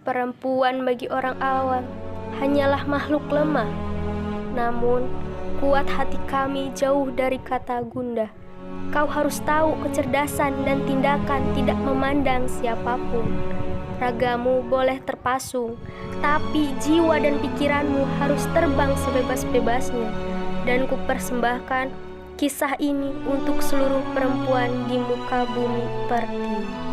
Perempuan bagi orang awam hanyalah makhluk lemah. Namun, kuat hati kami jauh dari kata gundah. Kau harus tahu kecerdasan dan tindakan tidak memandang siapapun. Ragamu boleh terpasung, tapi jiwa dan pikiranmu harus terbang sebebas-bebasnya. Dan kupersembahkan kisah ini untuk seluruh perempuan di muka bumi Pertiwi.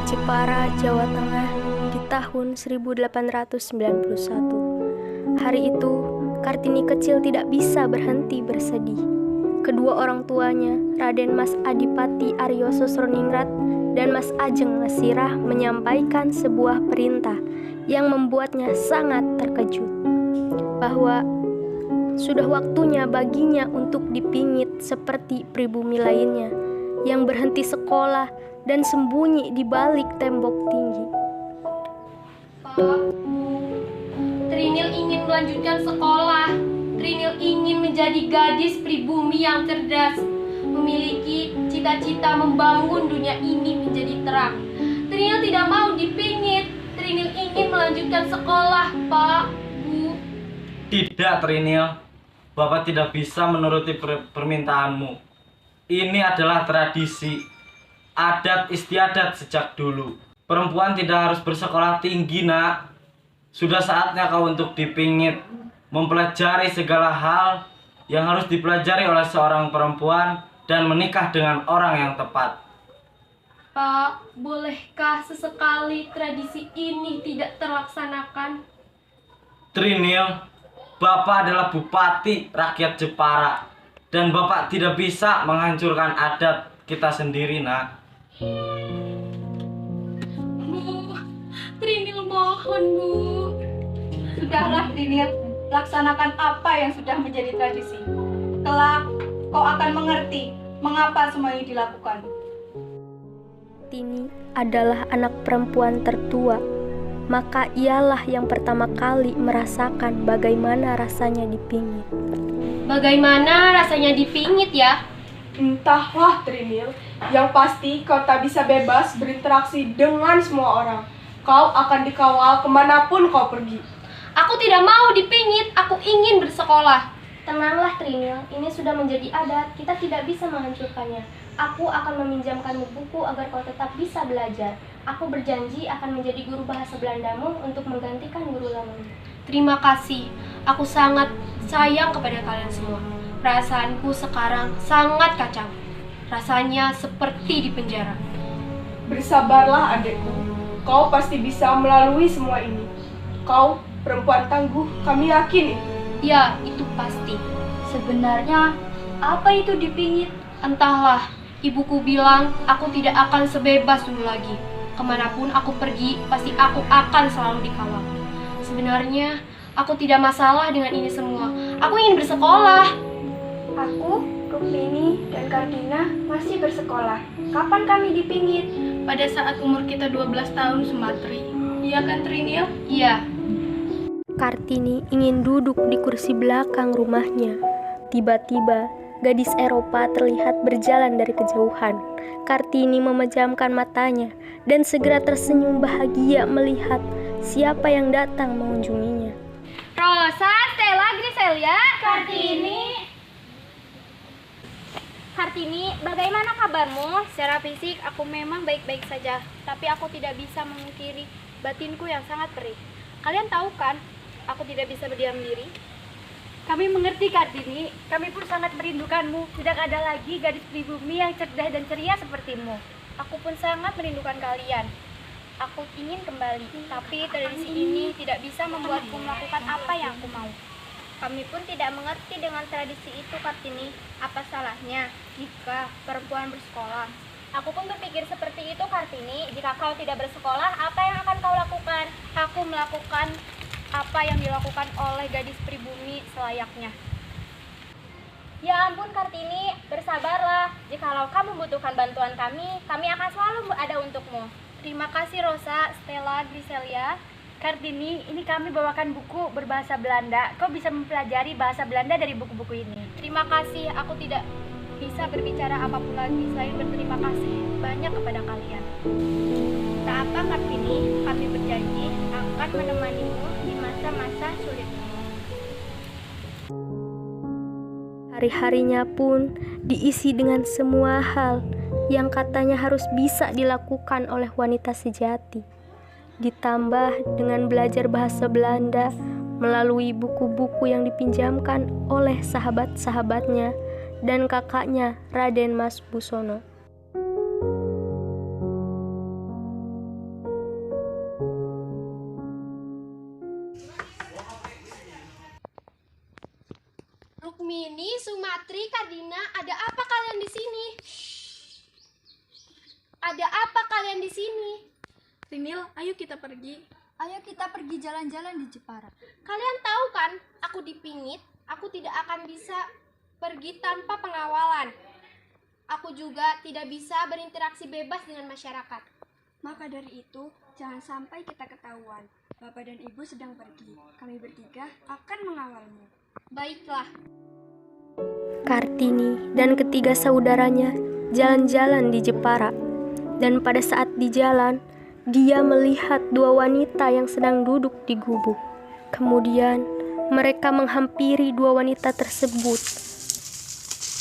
Jepara, Jawa Tengah, di tahun 1891. Hari itu, Kartini kecil tidak bisa berhenti bersedih. Kedua orang tuanya, Raden Mas Adipati Aryo Sosroningrat dan Mas Ajeng Lesirah, menyampaikan sebuah perintah yang membuatnya sangat terkejut, bahwa sudah waktunya baginya untuk dipingit seperti pribumi lainnya yang berhenti sekolah dan sembunyi di balik tembok tinggi. Pak, Trinil ingin melanjutkan sekolah. Trinil ingin menjadi gadis pribumi yang cerdas, memiliki cita-cita membangun dunia ini menjadi terang. Trinil tidak mau dipingit. Trinil ingin melanjutkan sekolah, Pak, Bu. Tidak, Trinil. Bapak tidak bisa menuruti permintaanmu. Ini adalah tradisi, adat istiadat sejak dulu. Perempuan tidak harus bersekolah tinggi, nak. Sudah saatnya kau untuk dipingit, mempelajari segala hal yang harus dipelajari oleh seorang perempuan dan menikah dengan orang yang tepat. Pak, bolehkah sesekali tradisi ini tidak terlaksanakan? Trinil, Bapak adalah bupati rakyat Jepara dan Bapak tidak bisa menghancurkan adat kita sendiri, nak. Bu, Trinil mohon, Bu. Sudahlah, Trinil, laksanakan apa yang sudah menjadi tradisi. Kelak, kau akan mengerti mengapa semua ini dilakukan. Tini adalah anak perempuan tertua, maka ialah yang pertama kali merasakan bagaimana rasanya dipingit. Bagaimana rasanya dipingit ya? Entahlah, Trinil. Yang pasti kau tak bisa bebas berinteraksi dengan semua orang. Kau akan dikawal kemanapun kau pergi. Aku tidak mau dipingit, aku ingin bersekolah. Tenanglah Trinil, ini sudah menjadi adat, kita tidak bisa menghancurkannya. Aku akan meminjamkanmu buku agar kau tetap bisa belajar. Aku berjanji akan menjadi guru bahasa Belandamu untuk menggantikan guru lamamu. Terima kasih, aku sangat sayang kepada kalian semua. Perasaanku sekarang sangat kacau. Rasanya seperti di penjara. Bersabarlah, adekku. Kau pasti bisa melalui semua ini. Kau perempuan tangguh, kami yakin itu. Ya, itu pasti. Sebenarnya, apa itu dipingit? Entahlah, ibuku bilang aku tidak akan sebebas dulu lagi. Kemanapun aku pergi, pasti aku akan selalu dikawal. Sebenarnya, aku tidak masalah dengan ini semua. Aku ingin bersekolah. Aku, Rukmini, dan Kardina masih bersekolah. Kapan kami dipingit? Pada saat umur kita 12 tahun, Sumatri. Iya kan, Trinil? Iya. Kartini ingin duduk di kursi belakang rumahnya. Tiba-tiba, gadis Eropa terlihat berjalan dari kejauhan. Kartini memejamkan matanya dan segera tersenyum bahagia melihat siapa yang datang mengunjunginya. Rosa, Stella, Griselia, Kartini, bagaimana kabarmu? Secara fisik aku memang baik-baik saja, tapi aku tidak bisa memungkiri batinku yang sangat perih. Kalian tahu kan, aku tidak bisa berdiam diri. Kami mengerti, Kartini. Kami pun sangat merindukanmu. Tidak ada lagi gadis pribumi yang cerdas dan ceria sepertimu. Aku pun sangat merindukan kalian. Aku ingin kembali, tapi tradisi ini tidak bisa membuatku melakukan apa yang aku mau. Kami pun tidak mengerti dengan tradisi itu, Kartini. Apa salahnya jika perempuan bersekolah? Aku pun berpikir seperti itu, Kartini. Jika kau tidak bersekolah, apa yang akan kau lakukan? Aku melakukan apa yang dilakukan oleh gadis pribumi selayaknya. Ya ampun, Kartini, bersabarlah. Jikalau kamu membutuhkan bantuan kami akan selalu ada untukmu. Terima kasih, Rosa, Stella, Griselia. Kartini, ini kami bawakan buku berbahasa Belanda. Kau bisa mempelajari bahasa Belanda dari buku-buku ini. Terima kasih, aku tidak bisa berbicara apapun lagi selain berterima kasih banyak kepada kalian. Tak apa, Kartini, kami berjanji akan menemanimu di masa-masa sulitmu. Hari-harinya pun diisi dengan semua hal yang katanya harus bisa dilakukan oleh wanita sejati. Ditambah dengan belajar bahasa Belanda melalui buku-buku yang dipinjamkan oleh sahabat-sahabatnya dan kakaknya Raden Mas Busono. Rukmini, Sumatri, Kardina, ada apa kalian di sini? Ada apa kalian di sini? Trinil, ayo kita pergi. Ayo kita pergi jalan-jalan di Jepara. Kalian tahu kan, aku dipingit, aku tidak akan bisa pergi tanpa pengawalan. Aku juga tidak bisa berinteraksi bebas dengan masyarakat. Maka dari itu, jangan sampai kita ketahuan. Bapak dan Ibu sedang pergi. Kami bertiga akan mengawalmu. Baiklah. Kartini dan ketiga saudaranya jalan-jalan di Jepara. Dan pada saat di jalan, dia melihat dua wanita yang sedang duduk di gubuk. Kemudian mereka menghampiri dua wanita tersebut.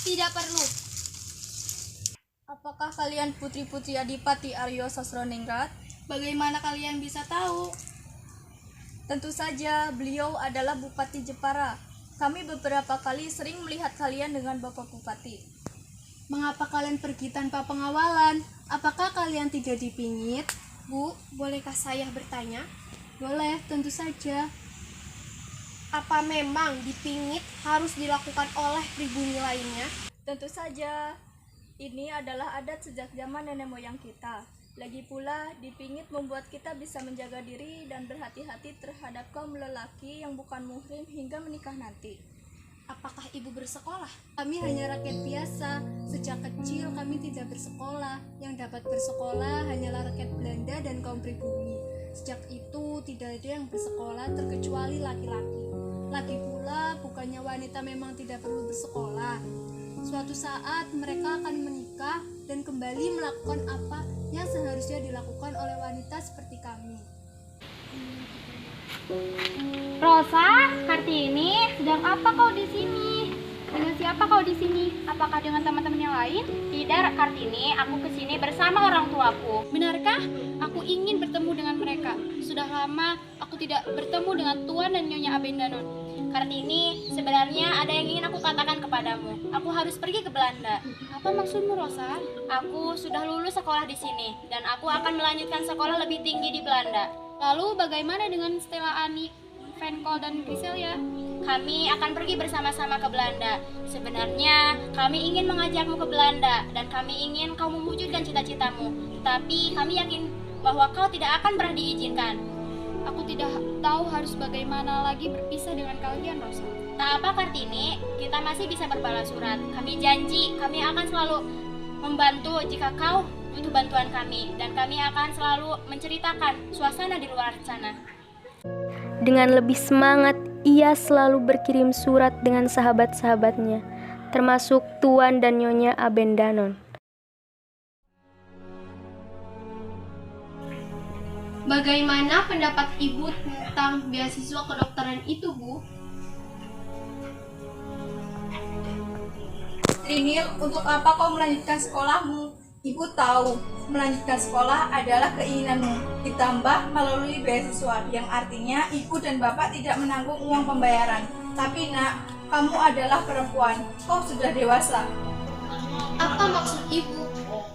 Tidak perlu. Apakah kalian putri-putri Adipati Aryo Sasroningrat? Bagaimana kalian bisa tahu? Tentu saja, beliau adalah Bupati Jepara. Kami beberapa kali sering melihat kalian dengan Bapak Bupati. Mengapa kalian pergi tanpa pengawalan? Apakah kalian tidak dipingit? Bu, bolehkah saya bertanya? Boleh, tentu saja. Apa memang dipingit harus dilakukan oleh pribumi lainnya? Tentu saja. Ini adalah adat sejak zaman nenek moyang kita. Lagi pula, dipingit membuat kita bisa menjaga diri dan berhati-hati terhadap kaum lelaki yang bukan muhrim hingga menikah nanti. Apakah ibu bersekolah? Kami hanya rakyat biasa. Sejak kecil kami tidak bersekolah. Yang dapat bersekolah hanyalah rakyat Belanda dan kaum pribumi. Sejak itu tidak ada yang bersekolah terkecuali laki-laki. Lagi pula, bukannya wanita memang tidak perlu bersekolah. Suatu saat mereka akan menikah dan kembali melakukan apa yang seharusnya dilakukan oleh wanita seperti kami. Rosa, Kartini, sedang apa kau di sini? Dengan siapa kau di sini? Apakah dengan teman-teman yang lain? Tidak, Kartini, aku kesini bersama orang tuaku. Benarkah? Aku ingin bertemu dengan mereka. Sudah lama aku tidak bertemu dengan Tuan dan Nyonya Abendanon. Kartini, sebenarnya ada yang ingin aku katakan kepadamu. Aku harus pergi ke Belanda. Apa maksudmu, Rosa? Aku sudah lulus sekolah di sini dan aku akan melanjutkan sekolah lebih tinggi di Belanda. Lalu bagaimana dengan Stella Ani, Venko dan Griselia? Kami akan pergi bersama-sama ke Belanda. Sebenarnya kami ingin mengajakmu ke Belanda dan kami ingin kau mewujudkan cita-citamu. Tetapi kami yakin bahwa kau tidak akan pernah diizinkan. Aku tidak tahu harus bagaimana lagi berpisah dengan kalian, Rosa. Tak apa, Kartini, kita masih bisa berbalas surat. Kami janji, kami akan selalu membantu jika kau butuh bantuan kami. Dan kami akan selalu menceritakan suasana di luar sana. Dengan lebih semangat, ia selalu berkirim surat dengan sahabat-sahabatnya, termasuk Tuan dan Nyonya Abendanon. Bagaimana pendapat Ibu tentang beasiswa kedokteran itu, Bu? Trinil, untuk apa kau melanjutkan sekolahmu? Ibu tahu, melanjutkan sekolah adalah keinginanmu, ditambah melalui beasiswa, yang artinya ibu dan bapak tidak menanggung uang pembayaran. Tapi nak, kamu adalah perempuan, kau sudah dewasa. Apa maksud Ibu?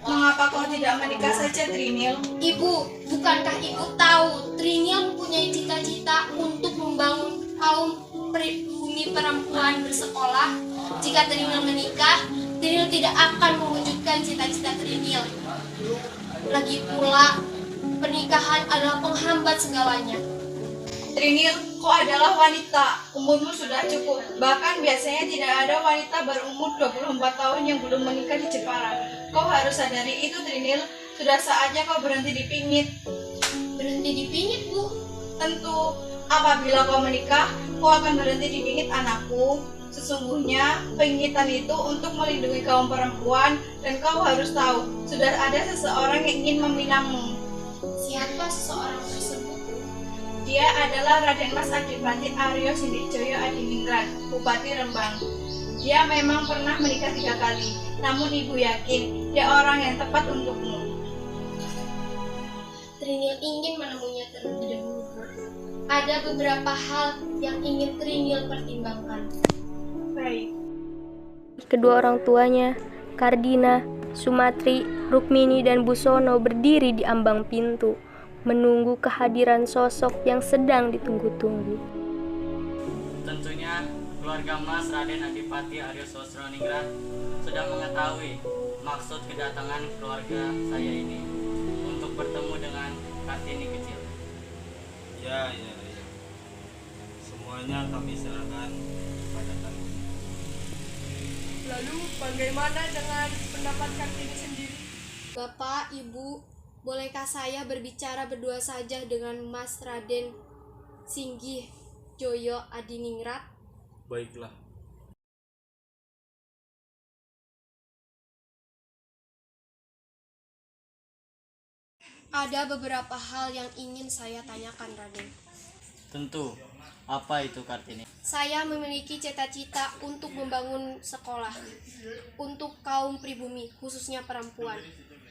Mengapa kau tidak menikah saja, Trinil? Ibu, bukankah Ibu tahu Trinil mempunyai cita-cita untuk membangun kaum pribumi perempuan bersekolah? Jika Trinil menikah, Trinil tidak akan mewujudkan cita-cita Trinil. Lagi pula, pernikahan adalah penghambat segalanya. Trinil, kau adalah wanita, umurmu sudah cukup. Bahkan biasanya tidak ada wanita berumur 24 tahun yang belum menikah di Jepara. Kau harus sadari itu, Trinil. Sudah saatnya kau berhenti dipingit. Berhenti dipingit, Bu. Tentu, apabila kau menikah, kau akan berhenti dipingit, anakku. Sesungguhnya, pengingitan itu untuk melindungi kaum perempuan, dan kau harus tahu, sudah ada seseorang yang ingin meminangmu. Siapa seseorang tersebut? Dia adalah Raden Mas Adipati Aryo Sindikjoyo Adiningrat, Bupati Rembang. Dia memang pernah menikah 3 kali, namun ibu yakin dia orang yang tepat untukmu. Trinil ingin menemuinya terlebih dahulu. Ada beberapa hal yang ingin Trinil pertimbangkan. Baik. Kedua orang tuanya, Kardina, Sumatri, Rukmini, dan Busono berdiri di ambang pintu, menunggu kehadiran sosok yang sedang ditunggu-tunggu. Tentunya keluarga Mas Raden Adipati Aryo Sosroningrat sudah mengetahui maksud kedatangan keluarga saya ini untuk bertemu dengan Kartini kecil. Ya. Semuanya kami serahkan pada kami. Lalu bagaimana dengan pendapat Kartini sendiri? Bapak, Ibu, bolehkah saya berbicara berdua saja dengan Mas Raden Singgih Joyo Adiningrat? Baiklah. Ada beberapa hal yang ingin saya tanyakan, Raden. Tentu. Apa itu Kartini? Saya memiliki cita-cita untuk membangun sekolah untuk kaum pribumi, khususnya perempuan.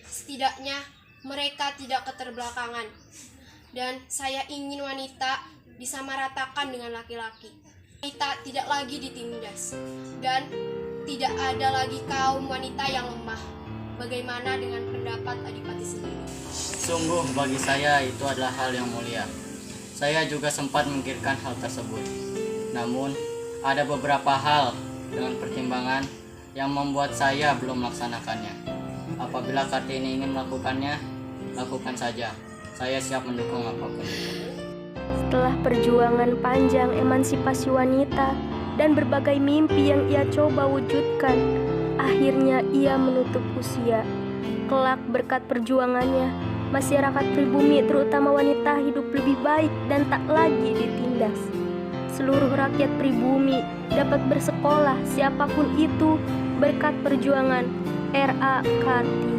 Setidaknya mereka tidak keterbelakangan. Dan saya ingin wanita disamaratakan dengan laki-laki. Wanita tidak lagi ditindas. Dan tidak ada lagi kaum wanita yang lemah. Bagaimana dengan pendapat Adipati sendiri? Sungguh bagi saya itu adalah hal yang mulia. Saya juga sempat memikirkan hal tersebut. Namun, ada beberapa hal dengan pertimbangan yang membuat saya belum melaksanakannya. Apabila Kartini ingin melakukannya, lakukan saja. Saya siap mendukung apapun itu. Setelah perjuangan panjang emansipasi wanita dan berbagai mimpi yang ia coba wujudkan, akhirnya ia menutup usia. Kelak berkat perjuangannya, masyarakat pribumi terutama wanita hidup lebih baik dan tak lagi ditindas. Seluruh rakyat pribumi dapat bersekolah siapapun itu berkat perjuangan R.A. Kartini.